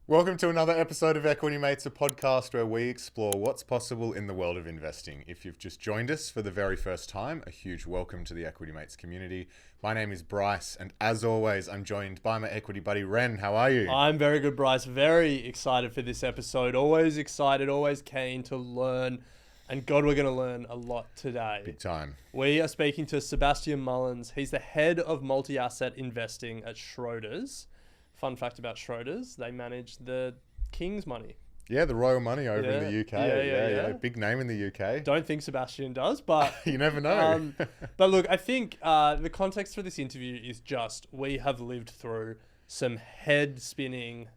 Welcome to another episode of Equity Mates, a podcast where we explore what's possible in the world of investing. If you've just joined us for the very first time, a huge welcome to the Equity Mates community. My name is Bryce, and as always, I'm joined by my equity buddy, Ren. How are you? I'm very good, Bryce. Very excited for this episode. Always excited, always keen to learn. And God, we're going to learn a lot today. Big time. We are speaking to Sebastian Mullins. He's the head of multi-asset investing at Schroders. Fun fact about Schroders, they manage the king's money. Yeah, the royal money over in the UK. Yeah. Big name in the UK. Don't think Sebastian does, but... You never know. But look, I think the context for this interview is just we have lived through some head-spinning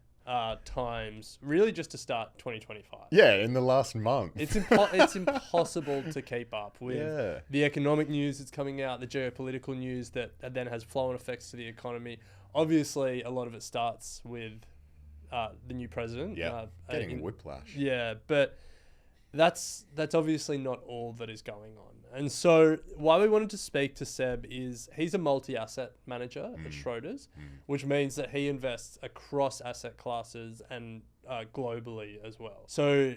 times, really just to start 2025. Yeah, in the last month. It's impossible to keep up with the economic news that's coming out, the geopolitical news that then has flow-on effects to the economy. Obviously, a lot of it starts with the new president. Yeah, getting whiplash. Yeah, but that's obviously not all that is going on. And so why we wanted to speak to Seb is he's a multi-asset manager at Schroders, which means that he invests across asset classes and globally as well. So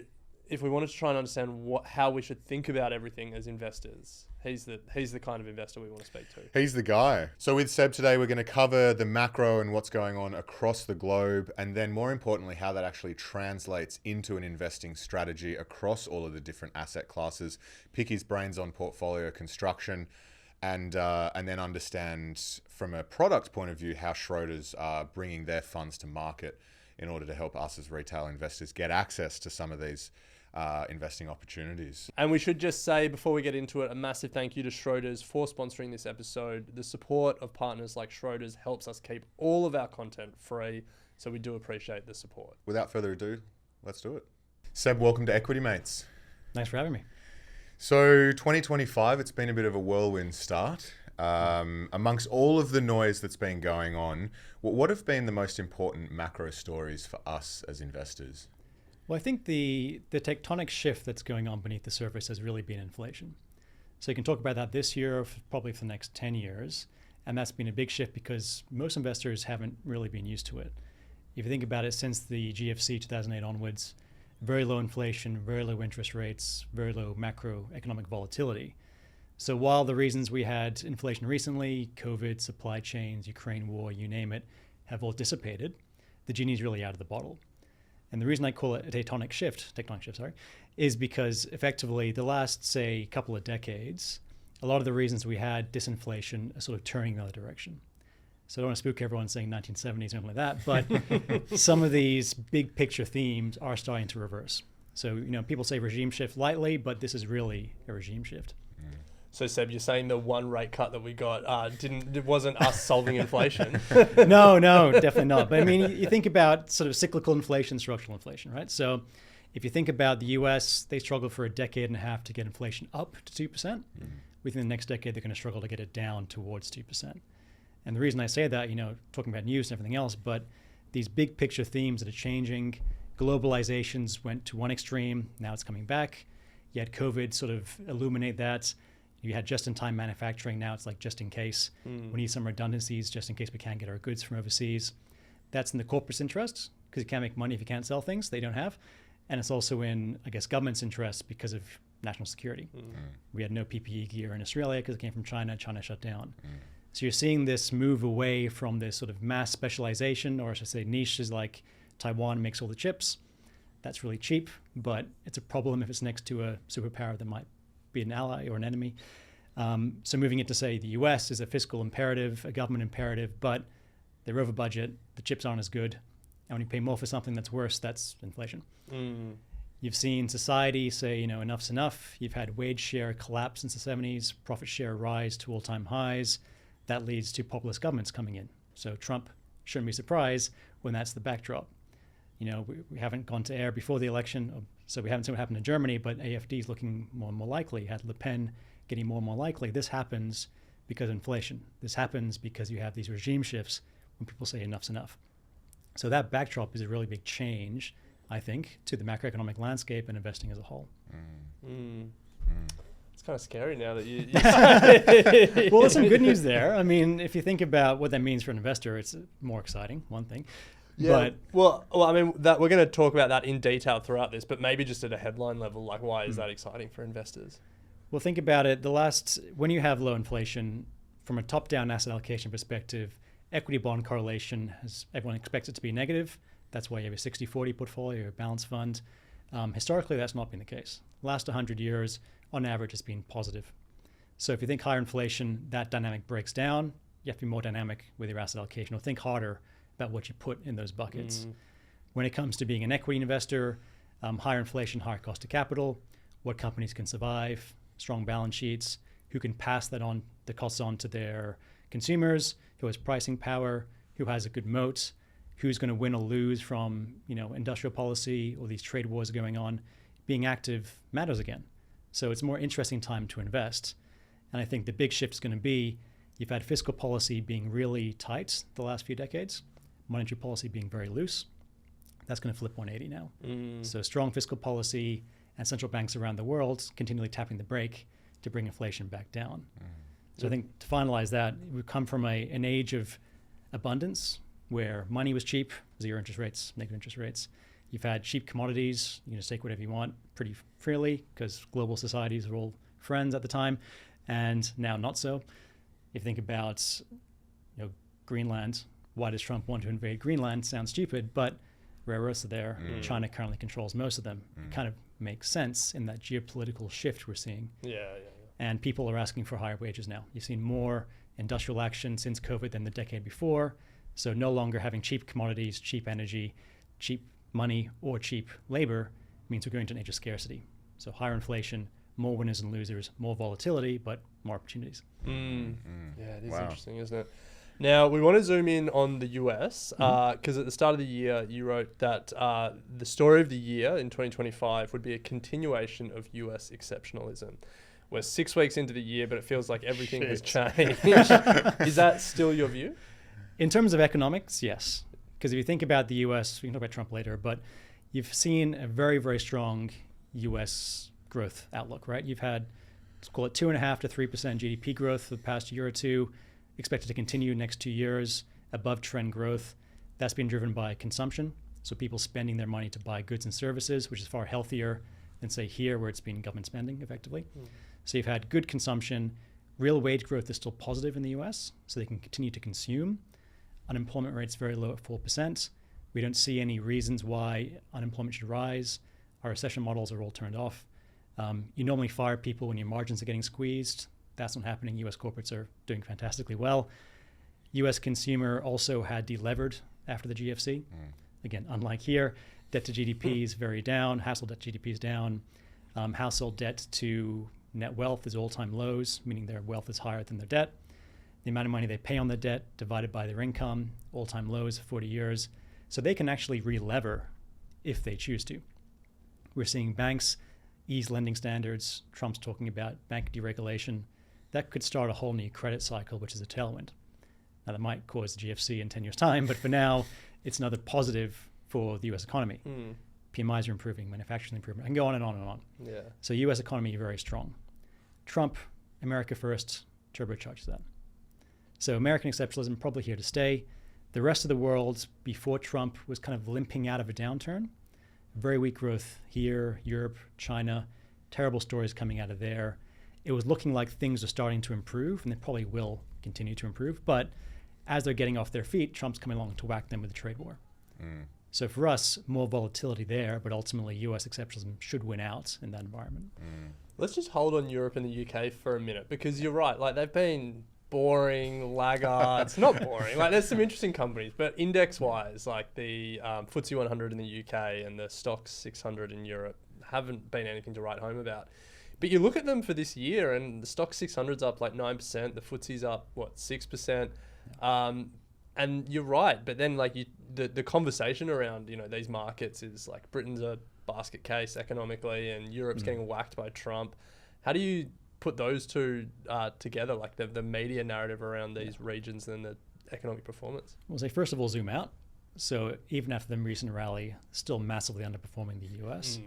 if we wanted to try and understand how we should think about everything as investors, he's the kind of investor we want to speak to. He's the guy. So with Seb today, we're going to cover the macro and what's going on across the globe, and then more importantly, how that actually translates into an investing strategy across all of the different asset classes, pick his brains on portfolio construction, and then understand from a product point of view how Schroders are bringing their funds to market in order to help us as retail investors get access to some of these investing opportunities. And we should just say, before we get into it, a massive thank you to Schroders for sponsoring this episode. The support of partners like Schroders helps us keep all of our content free, so we do appreciate the support. Without further ado, let's do it. Seb, welcome to Equity Mates. Thanks for having me. So 2025, it's been a bit of a whirlwind start. Amongst all of the noise that's been going on, what have been the most important macro stories for us as investors? Well, I think the tectonic shift that's going on beneath the surface has really been inflation. So you can talk about that this year, or probably for the next 10 years. And that's been a big shift because most investors haven't really been used to it. If you think about it, since the GFC 2008 onwards, very low inflation, very low interest rates, very low macroeconomic volatility. So while the reasons we had inflation recently, COVID, supply chains, Ukraine war, you name it, have all dissipated, the genie's really out of the bottle. And the reason I call it a tectonic shift, is because effectively the last, say, couple of decades, a lot of the reasons we had disinflation are sort of turning the other direction. So I don't want to spook everyone saying 1970s or something like that, but some of these big picture themes are starting to reverse. So, people say regime shift lightly, but this is really a regime shift. So Seb, you're saying the one rate cut that we got it wasn't us solving inflation? No, definitely not. But I mean, you think about sort of cyclical inflation, structural inflation, right? So if you think about the US, they struggled for a decade and a half to get inflation up to 2%. Within the next decade, they're going to struggle to get it down towards 2%. And the reason I say that, talking about news and everything else, but these big picture themes that are changing, globalizations went to one extreme, now it's coming back. You had COVID sort of illuminate that. You had just-in-time manufacturing. Now it's like just in case. We need some redundancies just in case we can't get our goods from overseas. That's in the corporate's interest because you can't make money if you can't sell things they don't have. And it's also in, I guess, government's interest because of national security. We had no PPE gear in Australia because it came from China. China shut down. So you're seeing this move away from this sort of mass specialization, or I should say niches like Taiwan makes all the chips. That's really cheap, but it's a problem if it's next to a superpower that might be an ally or an enemy. So moving it to say the US is a fiscal imperative, a government imperative, but they're over budget, the chips aren't as good, and when you pay more for something that's worse, that's inflation. You've seen society say, enough's enough. You've had wage share collapse since the 70s, profit share rise to all-time highs. That leads to populist governments coming in. So Trump shouldn't be surprised when that's the backdrop. We haven't gone to air before the election, so we haven't seen what happened in Germany, but AfD is looking more and more likely. Had Le Pen getting more and more likely. This happens because of inflation. This happens because you have these regime shifts when people say enough's enough. So that backdrop is a really big change, I think, to the macroeconomic landscape and investing as a whole. It's kind of scary now that you Well, there's some good news there. I mean, if you think about what that means for an investor, it's more exciting, one thing. But well, I mean, that we're going to talk about that in detail throughout this, but maybe just at a headline level, like why is that exciting for investors? well, think about it. When you have low inflation, from a top-down asset allocation perspective, equity bond correlation, everyone expects it to be negative. That's why you have a 60-40 portfolio or balanced fund. Historically, that's not been the case. Last 100 years, on average, has been positive. So if you think higher inflation, that dynamic breaks down. You have to be more dynamic with your asset allocation, or think harder about what you put in those buckets. When it comes to being an equity investor, higher inflation, higher cost of capital, what companies can survive, strong balance sheets, who can pass the costs on to their consumers, who has pricing power, who has a good moat, who's going to win or lose from industrial policy or these trade wars going on. Being active matters again. So it's a more interesting time to invest. And I think the big shift is going to be, you've had fiscal policy being really tight the last few decades, monetary policy being very loose. That's going to flip 180 now. So strong fiscal policy and central banks around the world continually tapping the brake to bring inflation back down. So I think to finalize that, we've come from an age of abundance where money was cheap, zero interest rates, negative interest rates. You've had cheap commodities, you can just take whatever you want pretty freely because global societies were all friends at the time, and now not so. If you think about Greenland, why does Trump want to invade Greenland? Sounds stupid, but rare earths are there. China currently controls most of them. It kind of makes sense in that geopolitical shift we're seeing. And people are asking for higher wages now. You've seen more industrial action since COVID than the decade before. So no longer having cheap commodities, cheap energy, cheap money, or cheap labor means we're going to an age of scarcity. So higher inflation, more winners and losers, more volatility, but more opportunities. Yeah, it is interesting, isn't it? Now, we want to zoom in on the US because at the start of the year, you wrote that the story of the year in 2025 would be a continuation of US exceptionalism. We're 6 weeks into the year, but it feels like everything has changed. Is that still your view? In terms of economics, yes. Because if you think about the US, we can talk about Trump later, but you've seen a very, very strong US growth outlook, right? You've had, let's call it 2.5 to 3% GDP growth for the past year or two, expected to continue next 2 years, above trend growth. That's been driven by consumption. So people spending their money to buy goods and services, which is far healthier than say here where it's been government spending effectively. So you've had good consumption. Real wage growth is still positive in the US, so they can continue to consume. Unemployment rate's very low at 4%. We don't see any reasons why unemployment should rise. Our recession models are all turned off. You normally fire people when your margins are getting squeezed. That's not happening. US corporates are doing fantastically well. US consumer also had delevered after the GFC. Again, unlike here, debt to GDP is very down. Household debt to GDP is down. Household debt to net wealth is all-time lows, meaning their wealth is higher than their debt. The amount of money they pay on their debt divided by their income, all-time lows for 40 years. So they can actually re-lever if they choose to. We're seeing banks ease lending standards. Trump's talking about bank deregulation. That could start a whole new credit cycle, which is a tailwind. Now, that might cause the GFC in 10 years' time, but for now, it's another positive for the US economy. PMIs are improving, manufacturing improving. I can go on and on and on. So US economy very strong. Trump, America first, turbocharges that. So American exceptionalism probably here to stay. The rest of the world before Trump was kind of limping out of a downturn. Very weak growth here, Europe, China, terrible stories coming out of there. It was looking like things are starting to improve, and they probably will continue to improve. But as they're getting off their feet, Trump's coming along to whack them with a trade war. So for us, more volatility there, but ultimately US exceptionalism should win out in that environment. Let's just hold on Europe and the UK for a minute, because you're right. Like, they've been boring, laggards. Not boring. Like, there's some interesting companies, but index-wise, like the FTSE 100 in the UK and the Stoxx 600 in Europe haven't been anything to write home about. But you look at them for this year, and the Stoxx 600's up like 9%. The FTSE's up, 6%? And you're right. But then, like, the conversation around, these markets is like Britain's a basket case economically, and Europe's getting whacked by Trump. How do you put those two together, like the media narrative around these regions and the economic performance? Well, say first of all, zoom out. So even after the recent rally, still massively underperforming the US.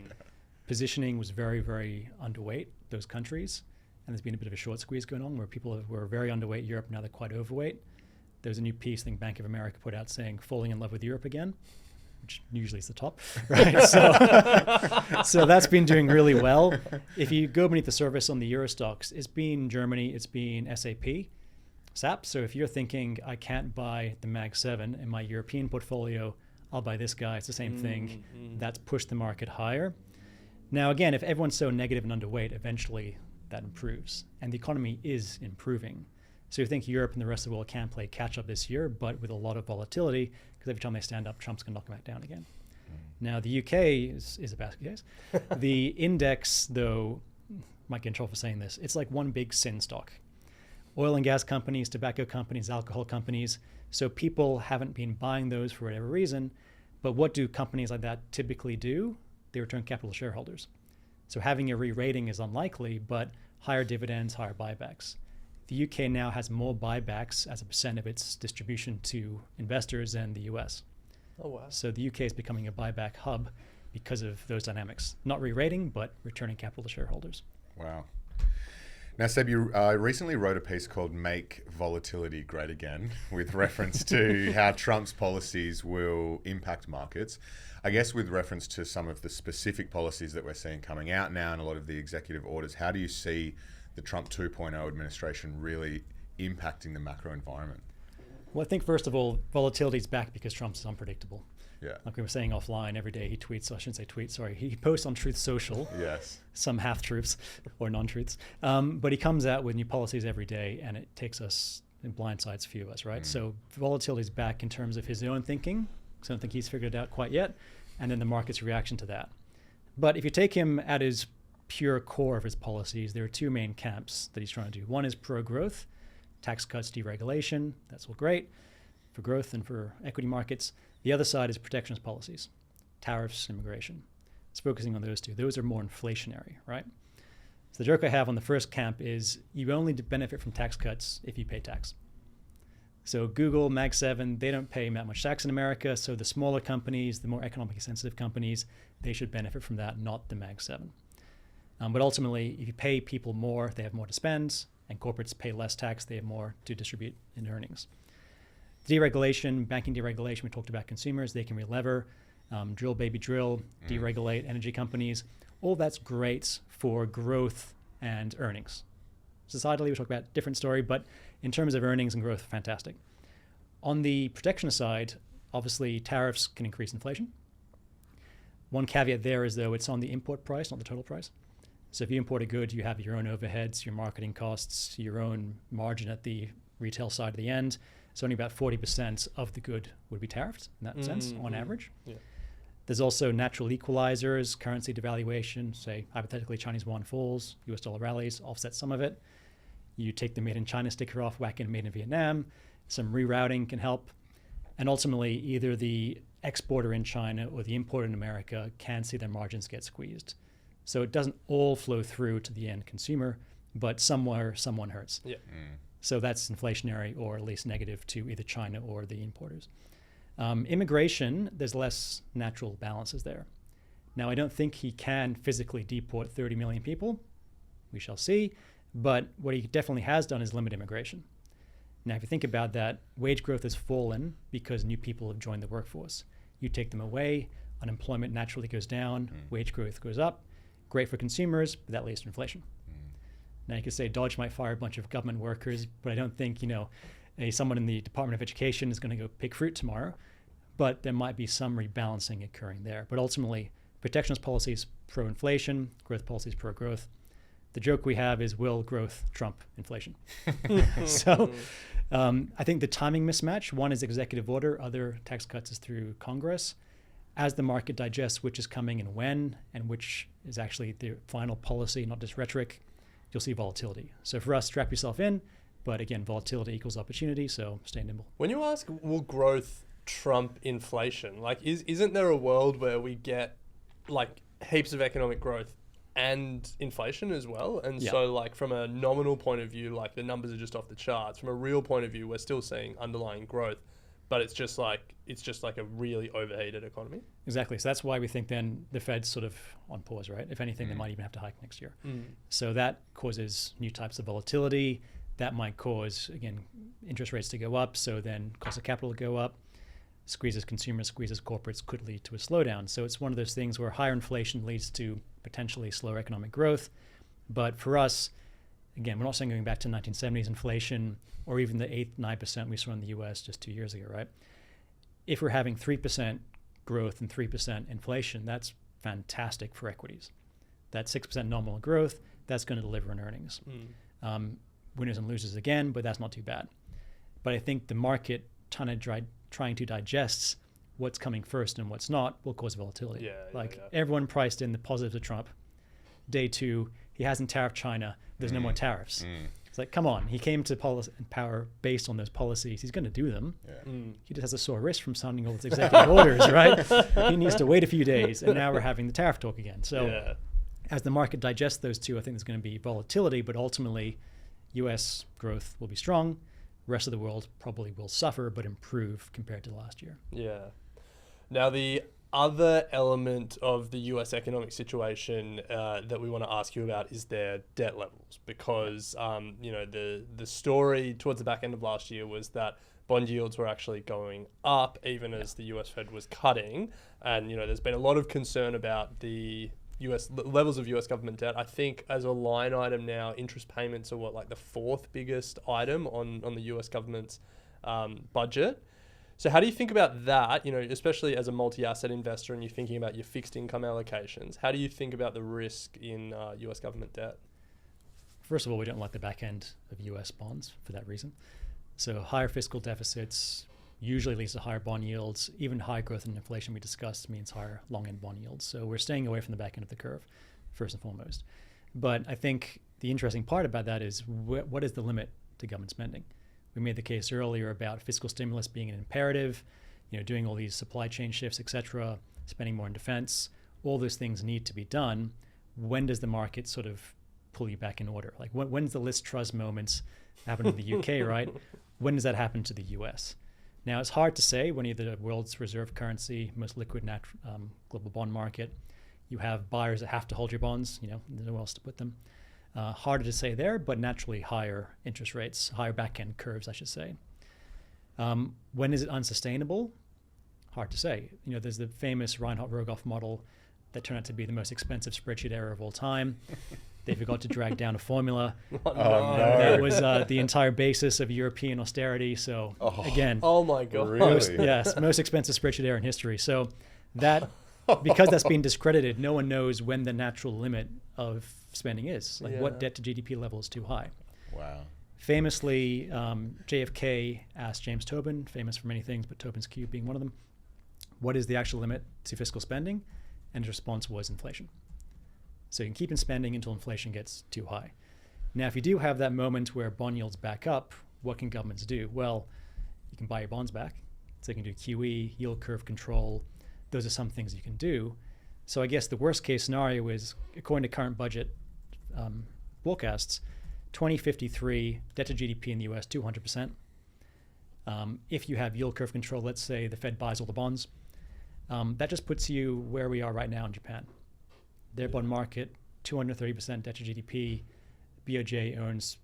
Positioning was very, very underweight those countries, and there's been a bit of a short squeeze going on where people were very underweight Europe, now they're quite overweight. There's a new piece I think Bank of America put out saying falling in love with Europe again, which usually is the top, right? So that's been doing really well. If you go beneath the surface on the Euro stocks, it's been Germany, it's been SAP. So if you're thinking, I can't buy the Mag 7 in my European portfolio, I'll buy this guy, it's the same thing. That's pushed the market higher. Now, again, if everyone's so negative and underweight, eventually that improves. And the economy is improving. So you think Europe and the rest of the world can play catch up this year, but with a lot of volatility, because every time they stand up, Trump's going to knock them back down again. Now, the UK is a basket case. The index, though, might get in trouble for saying this, it's like one big sin stock. Oil and gas companies, tobacco companies, alcohol companies. So people haven't been buying those for whatever reason. But what do companies like that typically do? They return capital to shareholders. So having a re-rating is unlikely, but higher dividends, higher buybacks. The UK now has more buybacks as a percent of its distribution to investors than the US. Oh, wow. So the UK is becoming a buyback hub because of those dynamics. Not re-rating, but returning capital to shareholders. Wow. Now, Seb, you recently wrote a piece called Make Volatility Great Again with reference to how Trump's policies will impact markets. I guess with reference to some of the specific policies that we're seeing coming out now and a lot of the executive orders, how do you see the Trump 2.0 administration really impacting the macro environment? Well, I think first of all, volatility is back because Trump's unpredictable. Yeah. Like we were saying offline, every day he tweets, I shouldn't say tweets, sorry, he posts on Truth Social. Yes. Some half-truths or non-truths. But he comes out with new policies every day and it takes us in blindsides a few of us, right? So volatility is back in terms of his own thinking. So I don't think he's figured it out quite yet. And then the market's reaction to that. But if you take him at his pure core of his policies, there are two main camps that he's trying to do. One is pro-growth, tax cuts, deregulation. That's all great for growth and for equity markets. The other side is protectionist policies, tariffs, immigration. It's focusing on those two. Those are more inflationary, right? So the joke I have on the first camp is you only benefit from tax cuts if you pay tax. So Google, Mag 7, they don't pay that much tax in America. So the smaller companies, the more economically sensitive companies, they should benefit from that, not the Mag 7. But ultimately, if you pay people more, they have more to spend, and corporates pay less tax, they have more to distribute in earnings. Deregulation, banking deregulation, we talked about consumers, they can relever, drill baby drill, deregulate energy companies. All that's great for growth and earnings. Societally, we talk about a different story, but in terms of earnings and growth, fantastic. On the protectionist side, obviously tariffs can increase inflation. One caveat there is though it's on the import price, not the total price. So if you import a good, you have your own overheads, your marketing costs, your own margin at the retail side of the end. So only about 40% of the good would be tariffed in that sense, on average. Yeah. There's also natural equalizers, currency devaluation, say hypothetically Chinese yuan falls, US dollar rallies, offset some of it. You take the made in China sticker off, whack in made in Vietnam. Some rerouting can help. And ultimately, either the exporter in China or the importer in America can see their margins get squeezed. So it doesn't all flow through to the end consumer, but somewhere someone hurts. Yeah. So that's inflationary or at least negative to either China or the importers. Immigration, there's less natural balances there. Now, I don't think he can physically deport 30 million people. We shall see. But what he definitely has done is limit immigration. Now, if you think about that, wage growth has fallen because new people have joined the workforce. You take them away, unemployment naturally goes down, wage growth goes up. Great for consumers, but that leads to inflation. Now, you could say Dodge might fire a bunch of government workers, but I don't think, someone in the Department of Education is going to go pick fruit tomorrow. But there might be some rebalancing occurring there. But ultimately, protectionist policies pro-inflation, growth policies pro-growth. The joke we have is, will growth trump inflation? So I think the timing mismatch, one is executive order, other tax cuts is through Congress. As the market digests which is coming and when, and which is actually the final policy, not just rhetoric, you'll see volatility. So for us, strap yourself in. But again, volatility equals opportunity, so stay nimble. When you ask, will growth trump inflation? Like, isn't there a world where we get like heaps of economic growth and inflation as well? And so like from a nominal point of view, like the numbers are just off the charts. From a real point of view, we're still seeing underlying growth, but it's just like a really overheated economy. Exactly. So that's why we think then the Fed's sort of on pause, right? If anything, they might even have to hike next year. So that causes new types of volatility. that might cause, again, interest rates to go up, so then cost of capital to go up, squeezes consumers, squeezes corporates, could lead to a slowdown. So it's one of those things where higher inflation leads to potentially slower economic growth. But for us, again, we're not saying going back to 1970s inflation or even the 8-9% we saw in the US just 2 years ago, right? If we're having 3% growth and 3% inflation, that's fantastic for equities. That 6% nominal growth, that's going to deliver in earnings. Winners and losers again, but that's not too bad. But I think the market trying to digest what's coming first and what's not will cause volatility. Everyone priced in the positives of Trump. Day 2, he hasn't tariffed China. There's no more tariffs. It's like, come on. He came to power based on those policies. He's going to do them. He just has a sore wrist from signing all those executive orders, right? He needs to wait a few days. And now we're having the tariff talk again. So as the market digests those two, I think there's going to be volatility, but ultimately U.S. growth will be strong. Rest of the world probably will suffer, but improve compared to last year. Yeah. Now, the other element of the US economic situation that we want to ask you about is their debt levels, because the story towards the back end of last year was that bond yields were actually going up even as the US Fed was cutting, and there's been a lot of concern about the levels of US government debt. I think as a line item now, interest payments are like the 4th biggest item on the US government's budget. So how do you think about that, especially as a multi-asset investor and you're thinking about your fixed income allocations? How do you think about the risk in US government debt? First of all, we don't like the back end of US bonds for that reason. So higher fiscal deficits usually leads to higher bond yields. Even high growth and inflation we discussed means higher long-end bond yields. So we're staying away from the back end of the curve, first and foremost. But I think the interesting part about that is what is the limit to government spending? We made the case earlier about fiscal stimulus being an imperative, doing all these supply chain shifts, et cetera, spending more in defense. All those things need to be done. When does the market sort of pull you back in order? Like when's the Liz Truss moments happen in the UK, right? When does that happen to the US? Now, it's hard to say when you're the world's reserve currency, most liquid global bond market. You have buyers that have to hold your bonds, there's nowhere else to put them. Harder to say there, but naturally higher interest rates, higher back-end curves, I should say. When is it unsustainable? Hard to say. There's the famous Reinhardt-Rogoff model that turned out to be the most expensive spreadsheet error of all time. They forgot to drag down a formula. Oh, no. That was the entire basis of European austerity. So again, oh my God, really? most expensive spreadsheet error in history. So that, because that's been discredited, no one knows when the natural limit of spending is. What debt to GDP level is too high. Wow. Famously, JFK asked James Tobin, famous for many things, but Tobin's Q being one of them, what is the actual limit to fiscal spending? And his response was inflation. So you can keep on spending until inflation gets too high. Now, if you do have that moment where bond yields back up, what can governments do? Well, you can buy your bonds back. So you can do QE, yield curve control. Those are some things you can do. So I guess the worst case scenario is, according to current budget forecasts, 2053 debt to GDP in the US, 200%. If you have yield curve control, let's say the Fed buys all the bonds, that just puts you where we are right now in Japan. Their bond market, 230% debt to GDP. BOJ owns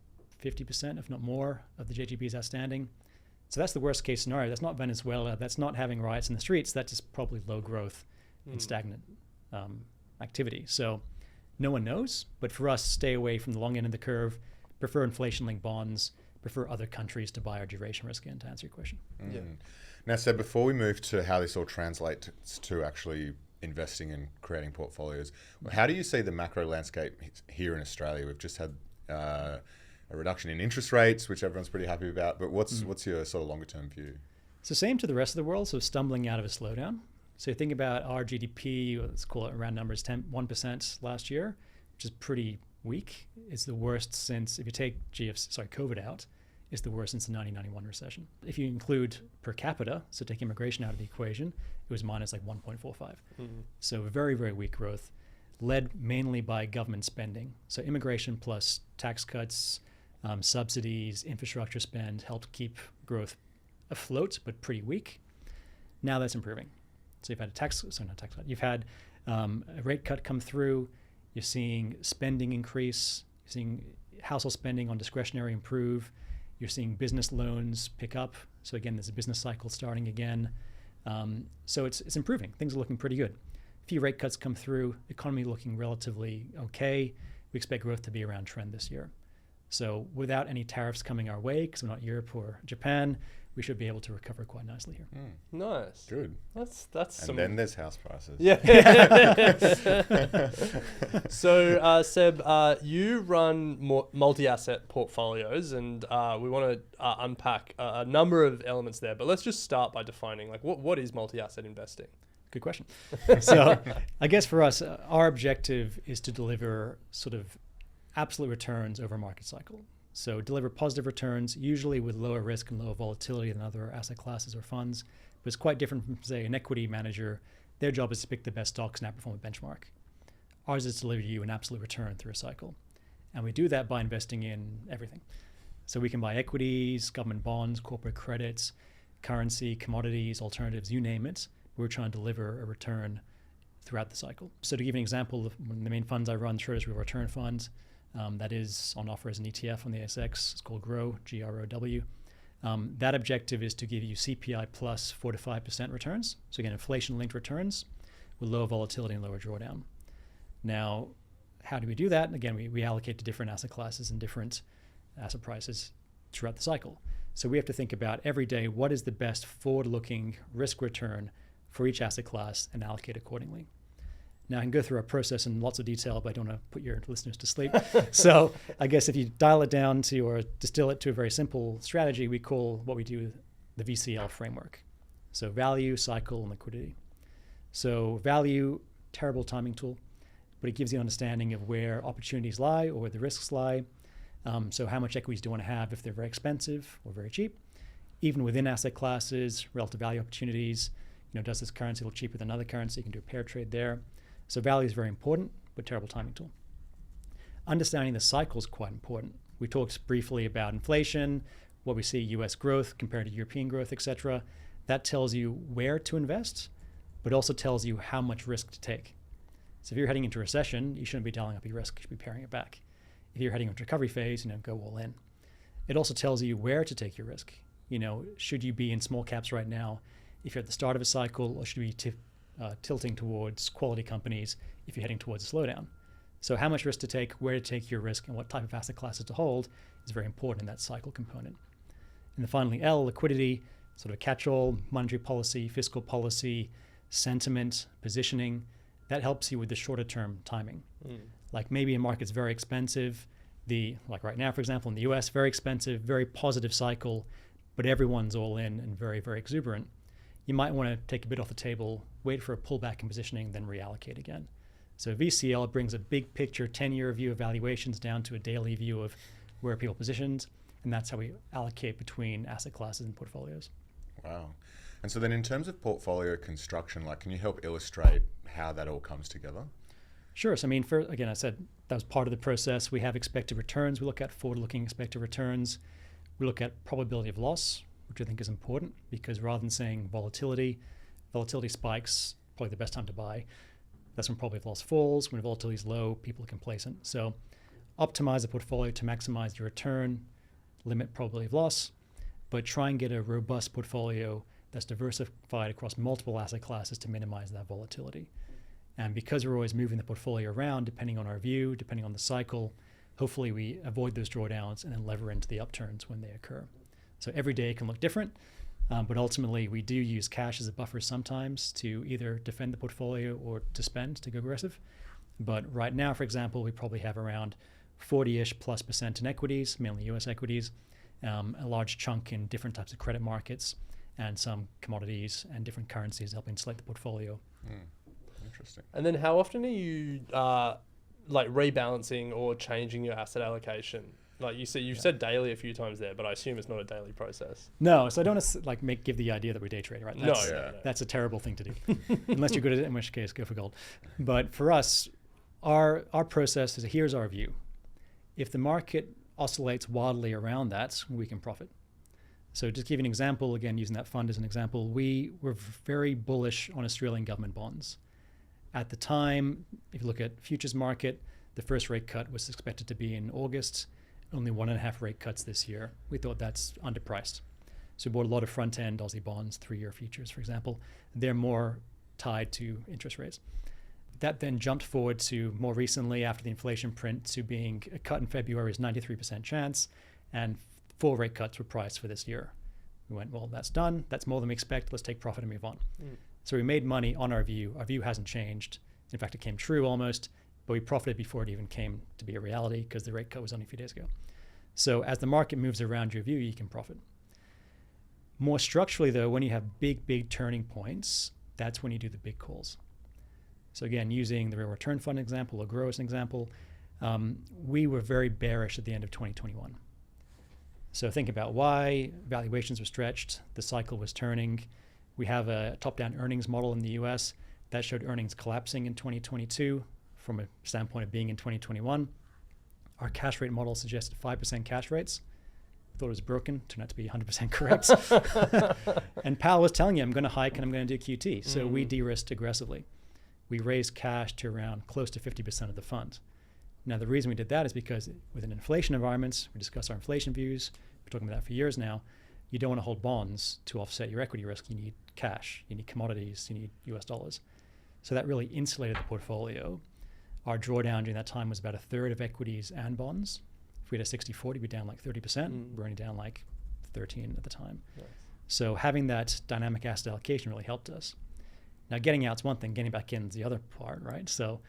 50%, if not more, of the JGB's outstanding. So that's the worst case scenario. That's not Venezuela. That's not having riots in the streets. That's just probably low growth and stagnant activity. So no one knows. But for us, stay away from the long end of the curve, prefer inflation-linked bonds, prefer other countries to buy our duration risk in, to answer your question. Yeah. Now, Seb, before we move to how this all translates to actually investing and creating portfolios, how do you see the macro landscape here in Australia? We've just had a reduction in interest rates, which everyone's pretty happy about, but what's your sort of longer term view? So same to the rest of the world, so stumbling out of a slowdown. So you think about our GDP, let's call it around numbers, 1% last year, which is pretty weak. It's the worst since, if you take COVID out, it's the worst since the 1991 recession. If you include per capita, so take immigration out of the equation, it was minus like 1.45. So very, very weak growth, led mainly by government spending. So immigration plus tax cuts, subsidies, infrastructure spend helped keep growth afloat, but pretty weak. Now that's improving. So you've had you've had a rate cut come through. You're seeing spending increase. You're seeing household spending on discretionary improve. You're seeing business loans pick up. So again, there's a business cycle starting again. So it's improving. Things are looking pretty good. A few rate cuts come through. Economy looking relatively okay. We expect growth to be around trend this year. So without any tariffs coming our way, because we're not Europe or Japan, we should be able to recover quite nicely here. Nice. Good. That's And some. then there's house prices. Yeah. So, Seb, you run multi-asset portfolios, and we want to unpack a number of elements there. But let's just start by defining, like, what is multi-asset investing? Good question. So I guess for us, our objective is to deliver sort of absolute returns over a market cycle. So deliver positive returns, usually with lower risk and lower volatility than other asset classes or funds. But it's quite different from, say, an equity manager. Their job is to pick the best stocks and outperform a benchmark. Ours is to deliver you an absolute return through a cycle. And we do that by investing in everything. So we can buy equities, government bonds, corporate credits, currency, commodities, alternatives, you name it. We're trying to deliver a return throughout the cycle. So to give you an example, one of the main funds I run, Schroders Real Return Fund, that is on offer as an ETF on the ASX. It's called GROW, G-R-O-W. That objective is to give you CPI plus 4 to 5% returns. So again, inflation-linked returns with low volatility and lower drawdown. Now, how do we do that? Again, we allocate to different asset classes and different asset prices throughout the cycle. So we have to think about every day, what is the best forward-looking risk return for each asset class and allocate accordingly. Now, I can go through our process in lots of detail, but I don't want to put your listeners to sleep. So I guess if you dial it down to or distill it to a very simple strategy, we call what we do the VCL framework. So value, cycle, and liquidity. So value, terrible timing tool, but it gives you an understanding of where opportunities lie or where the risks lie. So how much equities do you want to have if they're very expensive or very cheap? Even within asset classes, relative value opportunities, does this currency look cheaper than another currency? You can do a pair trade there. So value is very important, but terrible timing tool. Understanding the cycle is quite important. We talked briefly about inflation, what we see US growth compared to European growth, etc. That tells you where to invest, but also tells you how much risk to take. So if you're heading into recession, you shouldn't be dialing up your risk, you should be paring it back. If you're heading into recovery phase, go all in. It also tells you where to take your risk. Should you be in small caps right now if you're at the start of a cycle, or should you be tilting towards quality companies if you're heading towards a slowdown? So how much risk to take, where to take your risk, and what type of asset classes to hold is very important in that cycle component. And then finally, L, liquidity, sort of a catch-all, monetary policy, fiscal policy, sentiment, positioning. That helps you with the shorter term timing. Like maybe a market's very expensive, like right now, for example, in the US, very expensive, very positive cycle, but everyone's all in and very, very exuberant. You might want to take a bit off the table, wait for a pullback in positioning, then reallocate again. So VCL brings a big picture, 10-year view of valuations down to a daily view of where people are positioned, and that's how we allocate between asset classes and portfolios. Wow. And so then in terms of portfolio construction, can you help illustrate how that all comes together? Sure. So again, I said that was part of the process. We have expected returns. We look at forward-looking expected returns. We look at probability of loss, which I think is important because rather than saying volatility spikes, probably the best time to buy. That's when probability of loss falls. When volatility is low, people are complacent. So optimize the portfolio to maximize your return, limit probability of loss, but try and get a robust portfolio that's diversified across multiple asset classes to minimize that volatility. And because we're always moving the portfolio around, depending on our view, depending on the cycle, hopefully we avoid those drawdowns and then lever into the upturns when they occur. So every day can look different, but ultimately we do use cash as a buffer sometimes to either defend the portfolio or to spend, to go aggressive. But right now, for example, we probably have around 40-ish plus % in equities, mainly US equities, a large chunk in different types of credit markets, and some commodities and different currencies helping select the portfolio. Interesting. And then how often are you rebalancing or changing your asset allocation? Like you said daily a few times there, but I assume it's not a daily process. No, so I don't want to give the idea that we day trade, right? That's a terrible thing to do, unless you're good at it, in which case go for gold. But for us, our process is here's our view. If the market oscillates wildly around that, we can profit. So just to give you an example, again, using that fund as an example, we were very bullish on Australian government bonds. At the time, if you look at futures market, the first rate cut was expected to be in August. only 1.5 rate cuts this year. We thought that's underpriced. So we bought a lot of front-end Aussie bonds, 3-year futures, for example. They're more tied to interest rates. That then jumped forward to more recently after the inflation print to being a cut in February is 93% chance, and 4 rate cuts were priced for this year. We went, well, that's done. That's more than we expect. Let's take profit and move on. So we made money on our view. Our view hasn't changed. In fact, it came true almost, but we profited before it even came to be a reality because the rate cut was only a few days ago. So as the market moves around your view, you can profit. More structurally, though, when you have big turning points, that's when you do the big calls. So again, using the real return fund example or grow as an example, we were very bearish at the end of 2021. So think about why. Valuations were stretched, the cycle was turning. We have a top-down earnings model in the US that showed earnings collapsing in 2022 from a standpoint of being in 2021. Our cash rate model suggested 5% cash rates. Thought it was broken, turned out to be 100% correct. And Powell was telling you, I'm going to hike and I'm going to do QT. So we de-risked aggressively. We raised cash to around close to 50% of the fund. Now, the reason we did that is because within inflation environments, we discussed our inflation views, we're talking about that for years now, you don't want to hold bonds to offset your equity risk. You need cash, you need commodities, you need US dollars. So that really insulated the portfolio. Our drawdown during that time was about 1/3 of equities and bonds. If we had a 60-40, we'd down like 30%. We're only down like 13 at the time. Nice. So having that dynamic asset allocation really helped us. Now, getting out's one thing, getting back in is the other part, right? So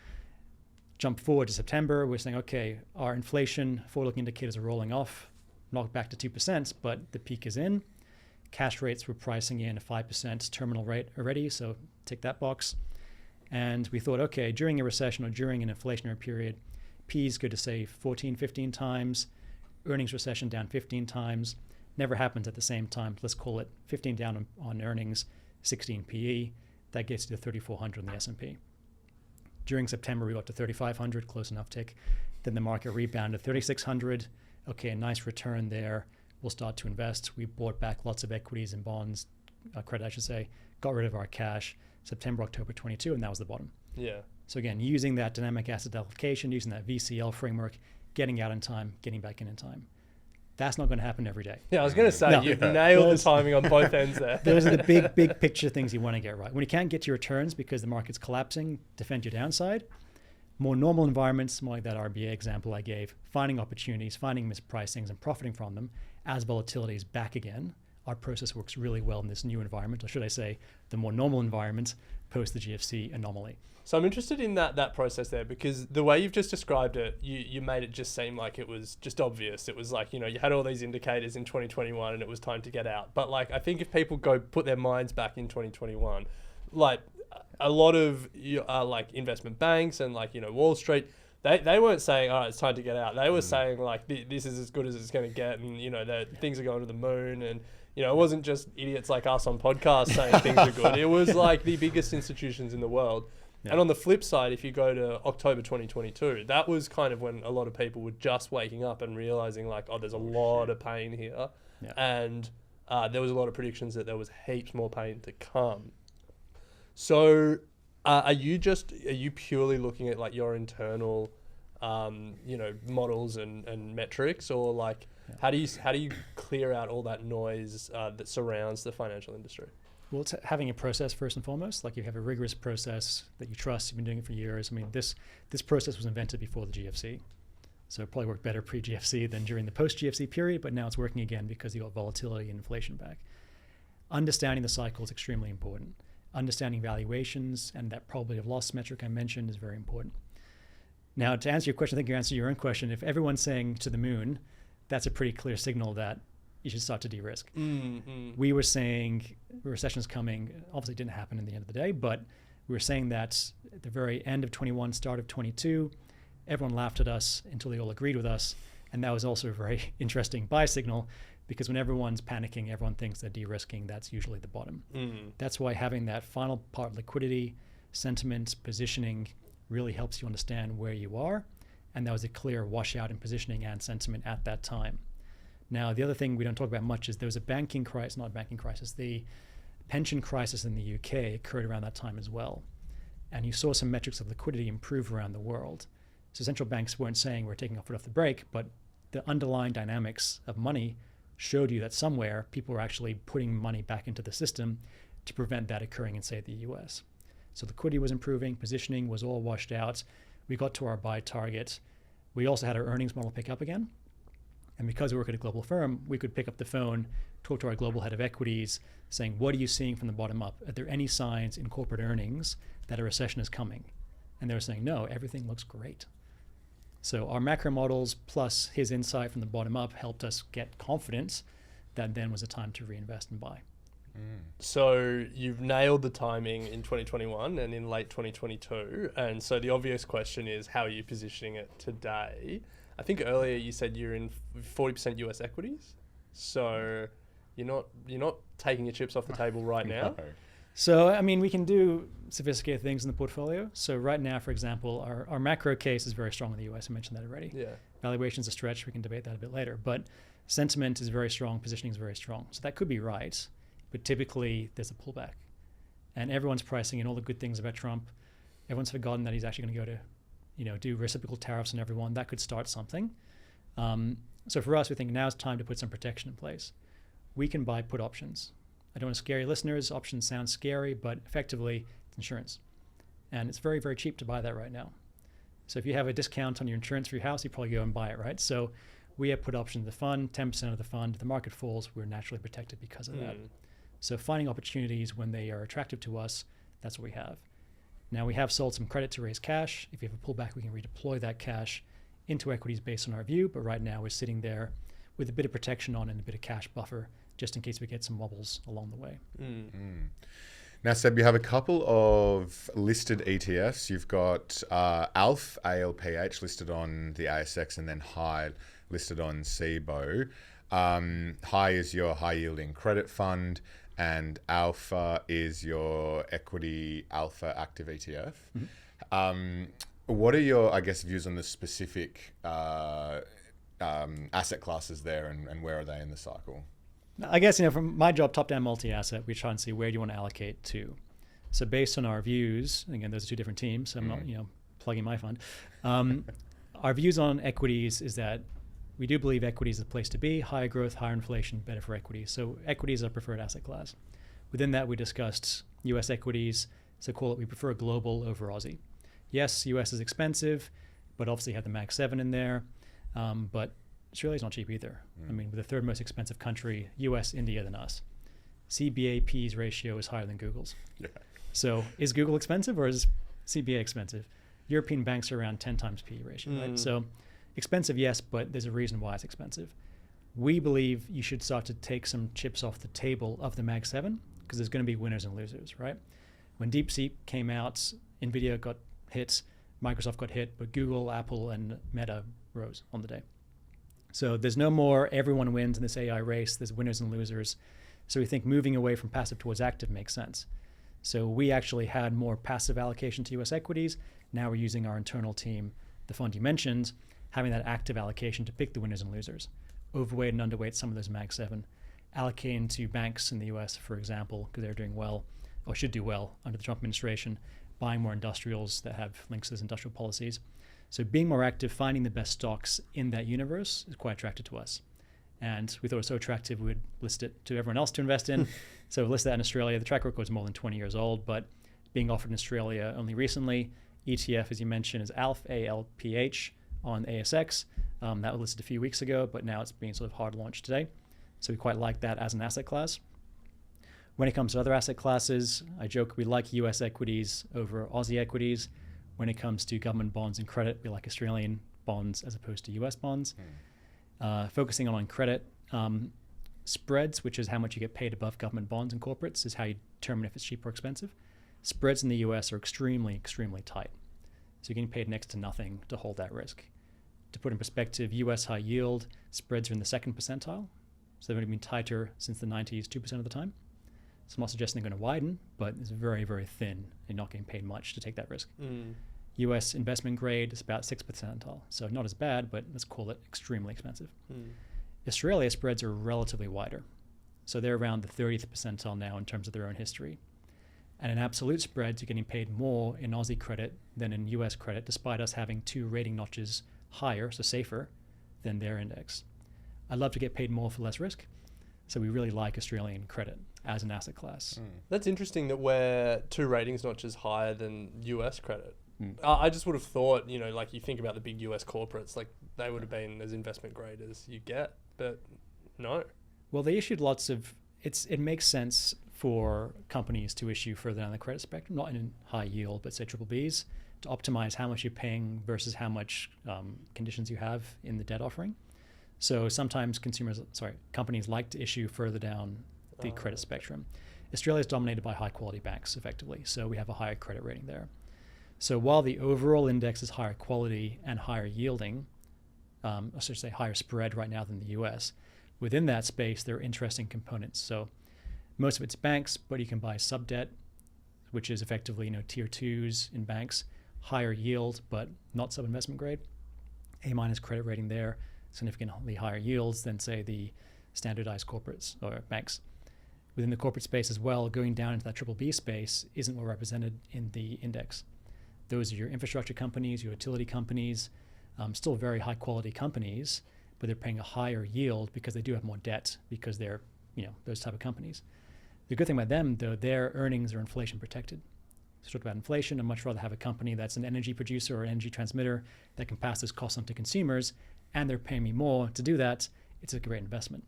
jump forward to September, we're saying, okay, our inflation forward-looking indicators are rolling off, knocked back to 2%, but the peak is in. Cash rates were pricing in a 5% terminal rate already, so tick that box. And we thought, okay, during a recession or during an inflationary period, P's go to say 14, 15 times, earnings recession down 15 times, never happens at the same time. Let's call it 15 down on earnings, 16 PE. That gets you to 3,400 in the S&P. During September, we got to 3,500, close enough tick. Then the market rebounded 3,600. Okay, a nice return there. We'll start to invest. We bought back lots of equities and bonds, credit I should say, got rid of our cash, September, October 22, and that was the bottom. Yeah. So again, using that dynamic asset allocation, using that VCL framework, getting out in time, getting back in time. That's not going to happen every day. Yeah, I was going to say, you've nailed the timing on both ends there. Those are the big picture things you want to get right. When you can't get to your returns because the market's collapsing, defend your downside. More normal environments, more like that RBA example I gave, finding opportunities, finding mispricings and profiting from them as volatility is back again. Our process works really well in this new environment, or should I say the more normal environment post the GFC anomaly. So I'm interested in that process there, because the way you've just described it, you made it just seem like it was just obvious. It was like, you had all these indicators in 2021 and it was time to get out. But like, I think if people go put their minds back in 2021, like a lot of like investment banks and like, Wall Street, they weren't saying, all right, it's time to get out. They were saying like, this is as good as it's going to get. And, that things are going to the moon. And, it wasn't just idiots like us on podcasts saying things are good. It was like the biggest institutions in the world. Yeah. And on the flip side, if you go to October 2022, that was kind of when a lot of people were just waking up and realizing like, oh, there's a lot of pain here. Yeah. And there was a lot of predictions that there was heaps more pain to come. So are you purely looking at like your internal, models and metrics, or like, how do you clear out all that noise that surrounds the financial industry? Well, it's having a process first and foremost. Like, you have a rigorous process that you trust. You've been doing it for years. I mean, this process was invented before the GFC. So it probably worked better pre-GFC than during the post-GFC period, but now it's working again because you got volatility and inflation back. Understanding the cycle is extremely important. Understanding valuations and that probability of loss metric I mentioned is very important. Now, to answer your question, I think you answered your own question. If everyone's saying to the moon, that's a pretty clear signal that you should start to de-risk. Mm-hmm. We were saying recession's coming. Obviously, it didn't happen in the end of the day, but we were saying that at the very end of 21, start of 22, everyone laughed at us until they all agreed with us. And that was also a very interesting buy signal, because when everyone's panicking, everyone thinks they're de-risking. That's usually the bottom. Mm-hmm. That's why having that final part, liquidity, sentiment, positioning, really helps you understand where you are. And that was a clear washout in positioning and sentiment at that time. Now, the other thing we don't talk about much is there was a the pension crisis in the UK occurred around that time as well. And you saw some metrics of liquidity improve around the world. So central banks weren't saying we're taking our foot off the brake, but the underlying dynamics of money showed you that somewhere people were actually putting money back into the system to prevent that occurring in, say, the US. So liquidity was improving, positioning was all washed out. We got to our buy target. We also had our earnings model pick up again. And because we work at a global firm, we could pick up the phone, talk to our global head of equities, saying, what are you seeing from the bottom up? Are there any signs in corporate earnings that a recession is coming? And they were saying, no, everything looks great. So our macro models plus his insight from the bottom up helped us get confidence that then was a time to reinvest and buy. So you've nailed the timing in 2021 and in late 2022. And so the obvious question is, how are you positioning it today? I think earlier you said you're in 40% US equities. So you're not taking your chips off the table right now. No. So, I mean, we can do sophisticated things in the portfolio. So right now, for example, our macro case is very strong in the US. I mentioned that already. Yeah. Valuation's a stretch. We can debate that a bit later. But sentiment is very strong. Positioning is very strong. So that could be right. But typically, there's a pullback. And everyone's pricing in all the good things about Trump. Everyone's forgotten that he's actually going to go to, do reciprocal tariffs on everyone. That could start something. So for us, we think now's time to put some protection in place. We can buy put options. I don't want to scare your listeners. Options sound scary, but effectively, it's insurance. And it's very, very cheap to buy that right now. So if you have a discount on your insurance for your house, you probably go and buy it, right? So we have put options in the fund, 10% of the fund. If the market falls, we're naturally protected because of that. So finding opportunities when they are attractive to us, that's what we have. Now we have sold some credit to raise cash. If you have a pullback, we can redeploy that cash into equities based on our view. But right now we're sitting there with a bit of protection on and a bit of cash buffer, just in case we get some wobbles along the way. Now, Seb, you have a couple of listed ETFs. You've got ALPH listed on the ASX and then High listed on CBOE. High is your high-yielding credit fund and Alpha is your equity alpha active ETF. What are your, I guess, views on the specific asset classes there and where are they in the cycle? I guess, from my job, top-down multi-asset, we try and see where do you want to allocate to. So based on our views, again, those are two different teams, so I'm not, plugging my fund. Our views on equities is that we do believe equity is the place to be. Higher growth, higher inflation, better for equities. So equities are our preferred asset class. Within that, we discussed U.S. equities. So call it, we prefer global over Aussie. Yes, U.S. is expensive, but obviously you have the Mag 7 in there. But Australia's not cheap either. I mean, we're the third most expensive country, US, India, than us. CBA-P's ratio is higher than Google's. Yeah. So is Google expensive or is CBA expensive? European banks are around 10 times P ratio, right? So expensive, yes, but there's a reason why it's expensive. We believe you should start to take some chips off the table of the Mag 7 because there's going to be winners and losers, right? When DeepSeek came out, NVIDIA got hit, Microsoft got hit, but Google, Apple, and Meta rose on the day. So there's no more everyone wins in this AI race. There's winners and losers. So we think moving away from passive towards active makes sense. So we actually had more passive allocation to US equities. Now we're using our internal team, the fund you mentioned, having that active allocation to pick the winners and losers. Overweight and underweight some of those Mag 7. Allocating to banks in the US, for example, because they're doing well, or should do well under the Trump administration, buying more industrials that have links to those industrial policies. So being more active, finding the best stocks in that universe is quite attractive to us. And we thought it was so attractive, we would list it to everyone else to invest in. So we listed that in Australia. The track record is more than 20 years old, but being offered in Australia only recently. ETF, as you mentioned, is ALPH on ASX. That was listed a few weeks ago, but now it's being sort of hard launched today. So we quite like that as an asset class. When it comes to other asset classes, I joke we like US equities over Aussie equities. When it comes to government bonds and credit, we like Australian bonds as opposed to US bonds. Focusing on credit, spreads, which is how much you get paid above government bonds and corporates, is how you determine if it's cheap or expensive. Spreads in the US are extremely, extremely tight. So you're getting paid next to nothing to hold that risk. To put in perspective, US high yield spreads are in the second percentile. So they've only been tighter since the 90s, 2% of the time. So I'm not suggesting they're going to widen, but it's very, very thin. You're not getting paid much to take that risk. US investment grade is about 6th percentile. So not as bad, but let's call it extremely expensive. Australia spreads are relatively wider. So they're around the 30th percentile now in terms of their own history. And in absolute spreads, you're getting paid more in Aussie credit than in US credit, despite us having 2 rating notches higher, so safer, than their index. I'd love to get paid more for less risk. So we really like Australian credit as an asset class. That's interesting that we're 2 ratings notches higher than US credit. I just would have thought, like you think about the big US corporates, like they would have been as investment grade as you get, but no. Well, they issued lots of, it makes sense for companies to issue further down the credit spectrum, not in high yield, but say triple Bs, to optimize how much you're paying versus how much conditions you have in the debt offering. So sometimes companies like to issue further down the credit spectrum. Australia is dominated by high quality banks effectively, so we have a higher credit rating there. So while the overall index is higher quality and higher yielding, I should say higher spread right now than the US, within that space there are interesting components. So most of it's banks, but you can buy sub-debt, which is effectively tier 2s in banks, higher yield but not sub-investment grade, A- credit rating there, significantly higher yields than say the standardized corporates or banks. Within the corporate space as well, going down into that triple B space isn't well represented in the index. Those are your infrastructure companies, your utility companies, still very high quality companies, but they're paying a higher yield because they do have more debt because they're those type of companies. The good thing about them though, their earnings are inflation protected. So talk about inflation, I'd much rather have a company that's an energy producer or an energy transmitter that can pass those costs on to consumers, and they're paying me more to do that. It's a great investment.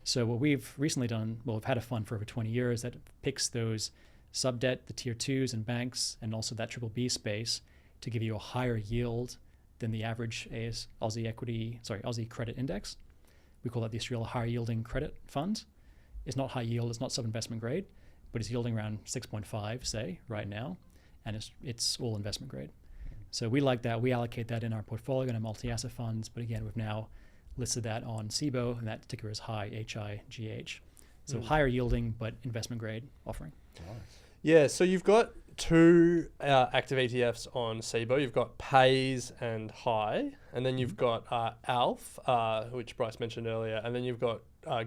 So what we've recently done, we've had a fund for over 20 years that picks those sub-debt, the tier 2s and banks, and also that triple B space to give you a higher yield than the average Aussie credit index. We call that the Australia Higher Yielding Credit Fund. It's not high yield, it's not sub-investment grade, but it's yielding around 6.5, say, right now, and it's all investment grade. So we like that. We allocate that in our portfolio in our multi-asset funds, but again, we've now listed that on SIBO, and that ticker is high, HIGH. So higher yielding, but investment grade offering. Nice. Yeah, so you've got 2 active ETFs on SIBO. You've got PAYS and High, and then you've got ALPH, which Bryce mentioned earlier, and then you've got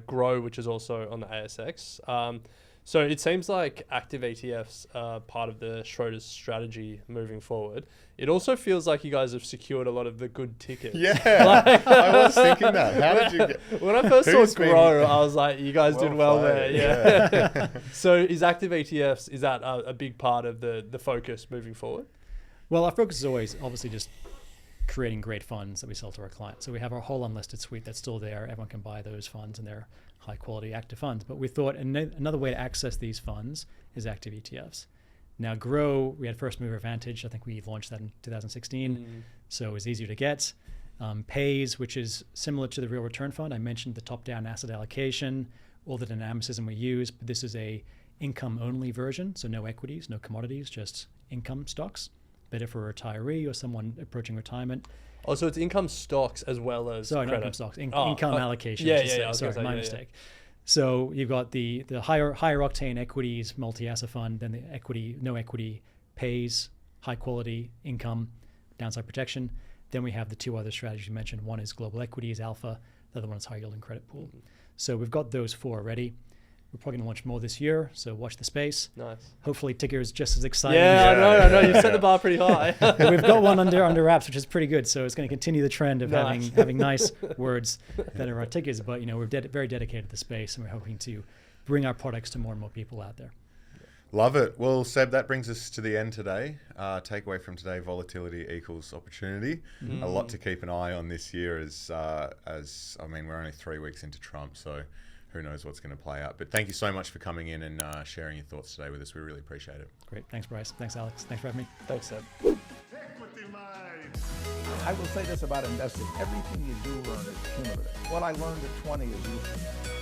Grow, which is also on the ASX. So it seems like active ETFs are part of the Schroders strategy moving forward. It also feels like you guys have secured a lot of the good tickets. Yeah, I was thinking that. How did you get... When I first saw Grow, I was like, you guys did well there. Yeah. So is active ETFs, is that a big part of the focus moving forward? Well, our focus is always obviously just creating great funds that we sell to our clients. So we have our whole unlisted suite that's still there. Everyone can buy those funds and they're high quality active funds. But we thought another way to access these funds is active ETFs. Now Grow, we had first mover advantage. I think we launched that in 2016. So it was easier to get. PAYS, which is similar to the real return fund. I mentioned the top-down asset allocation, all the dynamicism we use, but this is a income-only version. So no equities, no commodities, just income stocks. Better for a retiree or someone approaching retirement. Oh, so it's income stocks as well as Sorry, credit. not income stocks. Income allocation. Yeah. Sorry, my mistake. So you've got the higher octane equities multi-asset fund, then the no equity PAYS, high quality income, downside protection. Then we have the 2 other strategies you mentioned. One is global equities, alpha. The other one is high yielding credit pool. So we've got those 4 already. We're probably going to launch more this year, so watch the space. Nice. Hopefully ticker is just as exciting. Yeah, I know. You've set the bar pretty high. We've got one under wraps, which is pretty good. So it's going to continue the trend of having nice words that are our tickers. But we're very dedicated to the space, and we're hoping to bring our products to more and more people out there. Love it. Well, Seb, that brings us to the end today. Takeaway from today: volatility equals opportunity. A lot to keep an eye on this year, as we're only 3 weeks into Trump, so who knows what's going to play out. But thank you so much for coming in and sharing your thoughts today with us. We really appreciate it. Great. Thanks, Bryce. Thanks, Alex. Thanks for having me. Thanks, Seb. I will say this about investing. Everything you do learn is cumulative. What I learned at 20 is useful.